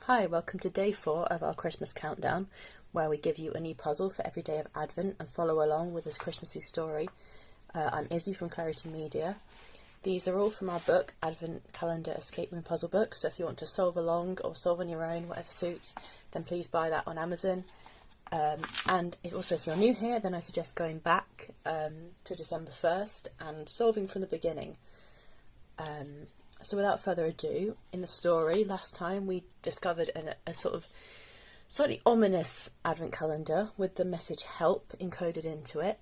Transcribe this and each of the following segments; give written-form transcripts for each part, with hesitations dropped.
Hi, welcome to day 4 of our Christmas countdown, where we give you a new puzzle for every day of Advent and follow along with this Christmassy story. I'm Izzy from Clarity Media. These are all from our book, Advent Calendar Escape Room Puzzle Book, so if you want to solve along or solve on your own, whatever suits, then please buy that on Amazon. And if you're new here, then I suggest going back to December 1st and solving from the beginning. So without further ado, in the story, last time we discovered a sort of slightly ominous advent calendar with the message help encoded into it.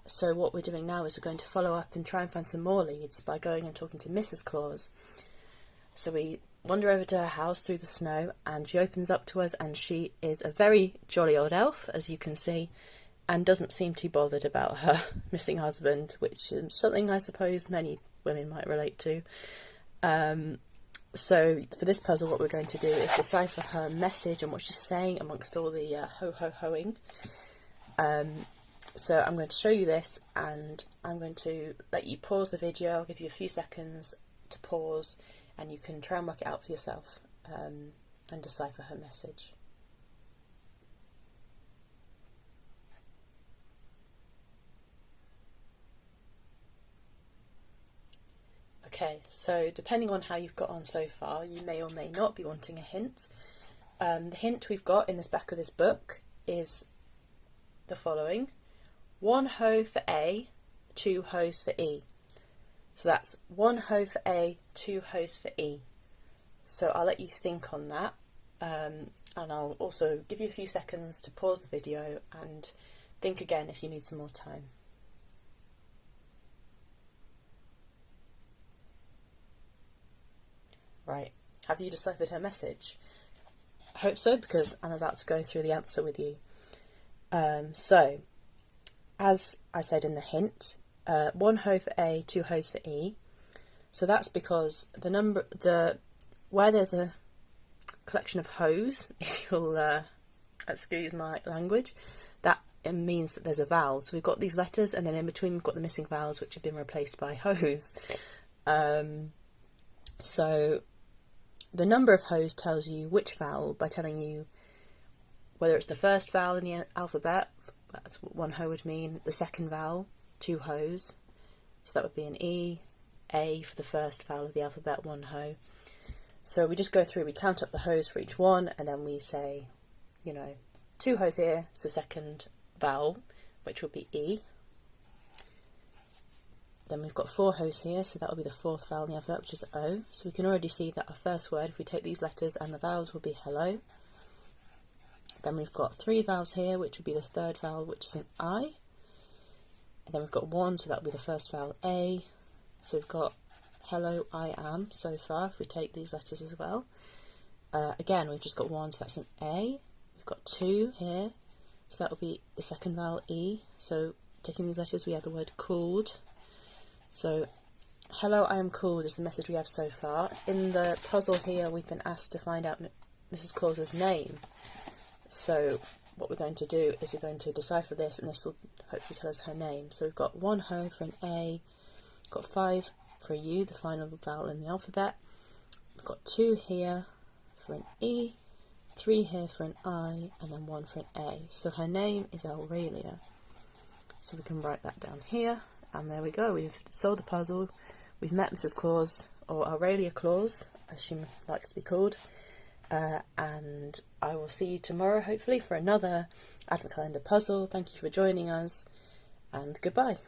So what we're doing now is we're going to follow up and try and find some more leads by going and talking to Mrs. Claus. So we wander over to her house through the snow, and she opens up to us, and she is a very jolly old elf, as you can see, and doesn't seem too bothered about her missing husband, which is something I suppose many women might relate to. So for this puzzle, what we're going to do is decipher her message and what she's saying amongst all the ho-ho-hoing. So I'm going to show you this, and I'm going to let you pause the video. I'll give you a few seconds to pause, and you can try and work it out for yourself and decipher her message. Okay, so depending on how you've got on so far, you may or may not be wanting a hint. The hint we've got in this back of this book is the following: 1 ho for A, 2 hoes for E. So that's 1 ho for A, 2 hoes for E. So I'll let you think on that, and I'll also give you a few seconds to pause the video and think again if you need some more time. Right, have you deciphered her message? I hope so, because I'm about to go through the answer with you. So, as I said in the hint, 1 ho for A, 2 hoes for E. So that's because where there's a collection of hoes, if you'll excuse my language, that it means that there's a vowel. So we've got these letters, and then in between we've got the missing vowels, which have been replaced by hoes. So the number of hoes tells you which vowel by telling you whether it's the first vowel in the alphabet, that's what 1 ho would mean, the second vowel, 2 hoes, so that would be an E, A for the first vowel of the alphabet, 1 ho. So we just go through, we count up the hoes for each one, and then we say, 2 hoes here, so second vowel, which would be E. Then we've got 4 hoes here, so that will be the fourth vowel in the alphabet, which is O. So we can already see that our first word, if we take these letters and the vowels, will be hello. Then we've got 3 vowels here, which would be the third vowel, which is an I. And then we've got 1, so that will be the first vowel, A. So we've got hello, I am, so far, if we take these letters as well. Again, we've just got 1, so that's an A. We've got 2 here, so that will be the second vowel, E. So taking these letters, we have the word cooled. So, hello, I am cooled is the message we have so far. In the puzzle here, we've been asked to find out Mrs. Claus's name. So, what we're going to do is we're going to decipher this, and this will hopefully tell us her name. So, we've got 1 ho for an A, we've got 5 for a U, the final vowel in the alphabet. We've got 2 here for an E, 3 here for an I, and then 1 for an A. So, her name is Aurelia. So, we can write that down here. And there we go, we've solved the puzzle, we've met Mrs. Claus, or Aurelia Claus, as she likes to be called, and I will see you tomorrow, hopefully, for another Advent Calendar puzzle. Thank you for joining us, and goodbye.